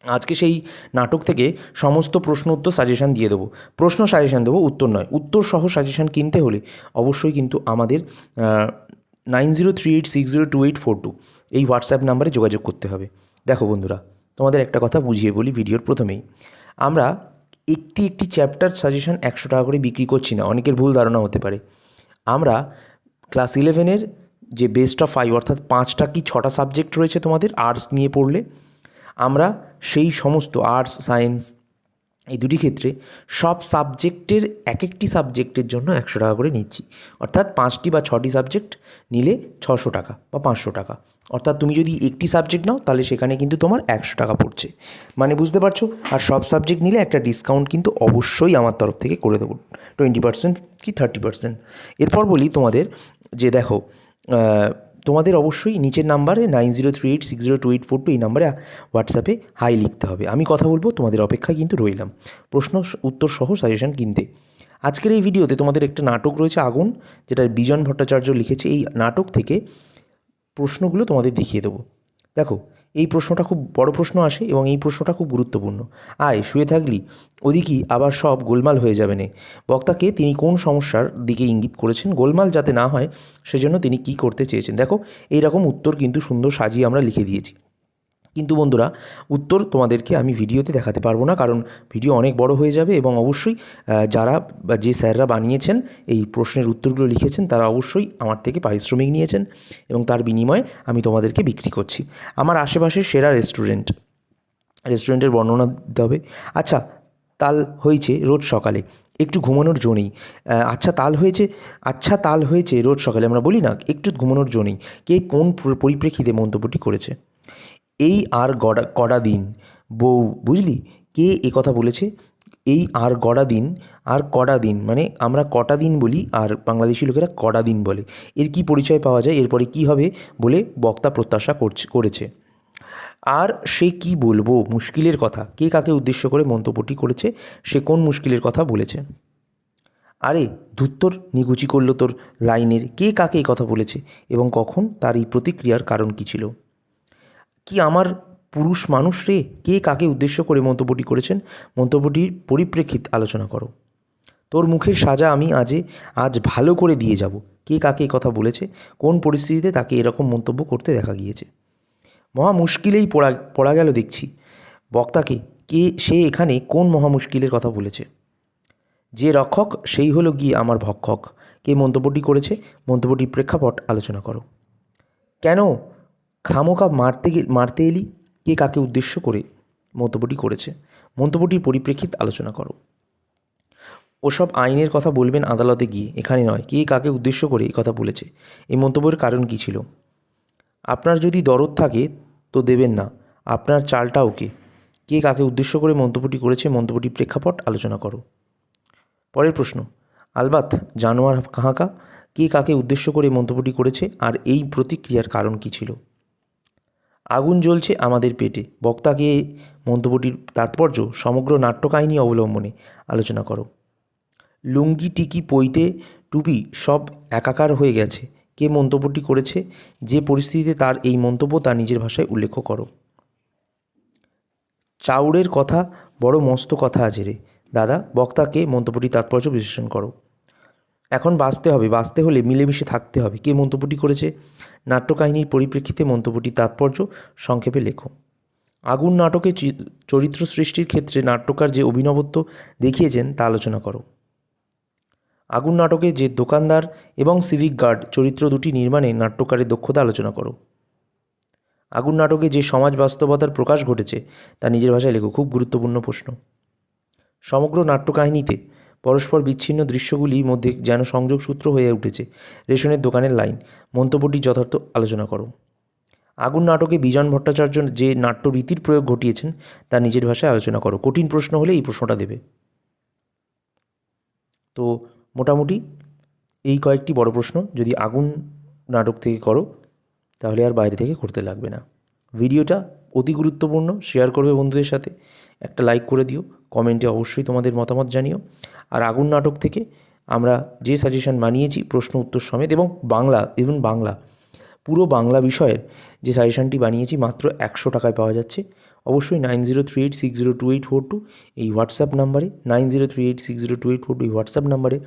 আজকে সেই নাটক থেকে সমস্ত প্রশ্ন উত্তর সাজেশান দিয়ে দেবো। প্রশ্ন সাজেশান দেবো, উত্তর নয়। উত্তর সহ সাজেশান কিনতে হলে অবশ্যই কিন্তু আমাদের 9038602842 এই হোয়াটসঅ্যাপ নাম্বারে যোগাযোগ করতে হবে। দেখো বন্ধুরা, তোমাদের একটা কথা বুঝিয়ে বলি ভিডিওর প্রথমেই। আমরা একটি একটি চ্যাপ্টার সাজেশান 100 টাকা করে বিক্রি করছি না, অনেকের ভুল ধারণা হতে পারে। আমরা ক্লাস 11-এর যে বেস্ট অফ 5 অর্থাৎ 5টা কি 6টা সাবজেক্ট রয়েছে তোমাদের আর্টস নিয়ে পড়লে, আমরা সেই সমস্ত আর্টস সায়েন্স এই দুটি ক্ষেত্রে সব সাবজেক্টের এক একটি সাবজেক্টের জন্য 100 টাকা করে নিচ্ছি। অর্থাৎ 5টি বা 6টি সাবজেক্ট নিলে 600 টাকা বা 500 টাকা। অর্থাৎ তুমি যদি একটি সাবজেক্ট নাও তাহলে সেখানে কিন্তু তোমার 100 টাকা পড়ছে। মানে বুঝতে পারছো? আর সব সাবজেক্ট নিলে একটা ডিসকাউন্ট কিন্তু অবশ্যই আমার তরফ থেকে করে দেবো, 20% কি 30%। এরপর বলি তোমাদের যে দেখো, তোমাদের অবশ্যই নিচের নাম্বারে 9038602842 এই নাম্বারে হোয়াটসঅ্যাপে হাই লিখতে হবে। আমি কথা বলবো, তোমাদের অপেক্ষায় কিন্তু রইলাম প্রশ্ন উত্তর সহ সাজেশন কিনতে। আজকের এই ভিডিওতে তোমাদের একটা নাটক রয়েছে আগুন, যেটা বিজন ভট্টাচার্য লিখেছে। এই নাটক থেকে প্রশ্নগুলো তোমাদের দেখিয়ে দেবো। দেখো, এই প্রশ্নটা খুব বড় প্রশ্ন আসে এবং এই প্রশ্নটা খুব গুরুত্বপূর্ণ। আয় শুয়ে থাকলি ওদিকেই আবার সব গোলমাল হয়ে যাবে নে। বক্তাকে তিনি কোন সমস্যার দিকে ইঙ্গিত করেছেন, গোলমাল যাতে না হয় সেজন্য তিনি কি করতে চেয়েছেন। দেখো, এইরকম উত্তর কিন্তু সুন্দর সাজিয়ে আমরা লিখে দিয়েছি। কিন্তু বন্ধুরা, উত্তর তোমাদেরকে আমি ভিডিওতে দেখাতে পারবো না, কারণ ভিডিও অনেক বড় হয়ে যাবে এবং অবশ্যই যারা বা যে স্যাররা বানিয়েছেন এই প্রশ্নের উত্তরগুলো লিখেছেন তারা অবশ্যই আমার থেকে পারিশ্রমিক নিয়েছেন এবং তার বিনিময়ে আমি তোমাদেরকে বিক্রি করছি। আমার আশেপাশের সেরা রেস্টুরেন্টের বর্ণনা দিতে হবে। আচ্ছা, তাল হয়েছে রোজ সকালে, একটু ঘুমানোর জো নেই। আচ্ছা তাল হয়েছে রোজ সকালে আমরা বলি না, একটু ঘুমানোর জো নেই। কে কোন পরিপ্রেক্ষিতে মন্তব্যটি করেছে? এই আর কড়া দিন বউ, বুঝলি? কে এ কথা বলেছে? এই আর কড়া দিন মানে আমরা কটা দিন বলি আর বাংলাদেশি লোকেরা কড়া দিন বলে। এর কি পরিচয় পাওয়া যায়, এরপরে কি হবে বলে বক্তা প্রত্যাশা করেছে। আর সে কি বলবো মুশকিলের কথা, কে কাকে উদ্দেশ্য করে মন্তব্যটি করেছে, সে কোন মুশকিলের কথা বলেছে। আরে ধুত্তর, নিগুচি করলো তোর লাইনের, কে কাকে এই কথা বলেছে এবং কখন, তার এই প্রতিক্রিয়ার কারণ কী ছিল। কি আমার পুরুষ মানুষ রে, কে কাকে উদ্দেশ্য করে মন্তব্যটি করেছেন, মন্তব্যটির পরিপ্রেক্ষিত আলোচনা করো। তোর মুখের সাজা আমি আজ ভালো করে দিয়ে যাব, কে কাকে কথা বলেছে, কোন পরিস্থিতিতে তাকে এরকম মন্তব্য করতে দেখা গিয়েছে। মহা মুশকিলেই পড়া গেল দেখছি বক্তাকে, কে সে এখানে কোন মহা মুশকিলের কথা বলেছে। যে রক্ষক সেই হলো গিয়ে আমার ভক্ষক, কে মন্তব্যটি করেছে, মন্তব্যটির প্রেক্ষাপট আলোচনা করো। কেন খামোকা মারতে এলি, কে কাকে উদ্দেশ্য করে মন্তব্যটি করেছে, মন্তব্যটির পরিপ্রেক্ষিত আলোচনা করো। ওসব আইনের কথা বলবেন আদালতে গিয়ে, এখানে নয়। কে কাকে উদ্দেশ্য করে এই কথা বলেছে, এই মন্তব্যের কারণ কী ছিল। আপনার যদি দরদ থাকে তো দেবেন না, আপনার চালটা ওকে, কে কাকে উদ্দেশ্য করে মন্তব্যটি করেছে, মন্তব্যটির প্রেক্ষাপট আলোচনা করো। পরের প্রশ্ন, আলবাত জানোয়ার কাহাকা, কে কাকে উদ্দেশ্য করে মন্তব্যটি করেছে আর এই প্রতিক্রিয়ার কারণ কী ছিল। আগুন জ্বলছে আমাদের পেটে, বক্তাকে মন্তব্যটির তাৎপর্য সমগ্র নাট্যকাহিনী অবলম্বনে আলোচনা করো। লুঙ্গি টিকি পইতে টুপি সব একাকার হয়ে গেছে, কে মন্তব্যটি করেছে, যে পরিস্থিতিতে তার এই মন্তব্য তার নিজের ভাষায় উল্লেখ করো। চাউরের কথা বড় মস্ত কথা আছে রে দাদা, বক্তাকে মন্তব্যটি তাৎপর্য বিশ্লেষণ করো। এখন বাঁচতে হলে মিলেমিশে থাকতে হবে, কে মন্তব্যটি করেছে, নাট্যকাহিনীর পরিপ্রেক্ষিতে মন্তব্যটির তাৎপর্য সংক্ষেপে লেখো। আগুন নাটকে চরিত্র সৃষ্টির ক্ষেত্রে নাট্যকার যে অভিনবত্ব দেখিয়েছেন তা আলোচনা করো। আগুন নাটকে যে দোকানদার এবং সিভিক গার্ড চরিত্র দুটি নির্মাণে নাট্যকারের দক্ষতা আলোচনা করো। আগুন নাটকে যে সমাজ বাস্তবতার প্রকাশ ঘটেছে তা নিজের ভাষায় লেখো। খুব গুরুত্বপূর্ণ প্রশ্ন। সমগ্র নাট্যকাহিনীতে পরস্পর বিচ্ছিন্ন দৃশ্যগুলির মধ্যে যেন সংযোগ সূত্র হয়ে উঠেছে রেশনের দোকানের লাইন, মন্তব্যটি যথার্থ আলোচনা করো। আগুন নাটকে বিজন ভট্টাচার্য যে নাট্যরীতির প্রয়োগ ঘটিয়েছেন তা নিজের ভাষায় আলোচনা করো। কঠিন প্রশ্ন হলে এই প্রশ্নটা দেবে। তো মোটামুটি এই কয়েকটি বড় প্রশ্ন যদি আগুন নাটক থেকে করো তাহলে আর বাইরে থেকে করতে লাগবে না। ভিডিওটা অতি গুরুত্বপূর্ণ, শেয়ার করবে বন্ধুদের সাথে, একটা লাইক করে দিও, কমেন্টে অবশ্যই তোমাদের মতামত জানিও। আর আগুন নাটক থেকে আমরা যে সাজেশন বানিয়েছি প্রশ্ন উত্তর সমেত এবং বাংলা পুরো বাংলা বিষয়ের যে সাজেশনটি বানিয়েছি মাত্র 100 টাকায় পাওয়া যাচ্ছে। অবশ্যই 9038602842 এই হোয়াটসঅ্যাপ নাম্বারে 9038602842 এই হোয়াটসঅ্যাপ নাম্বারে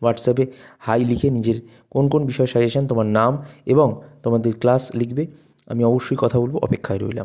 হোয়াটসঅ্যাপে হাই লিখে নিজের কোন কোন বিষয় সাজেশান, তোমার নাম এবং তোমাদের ক্লাস লিখবে। আমি অবশ্যই কথা বলবো, অপেক্ষায় রইলাম।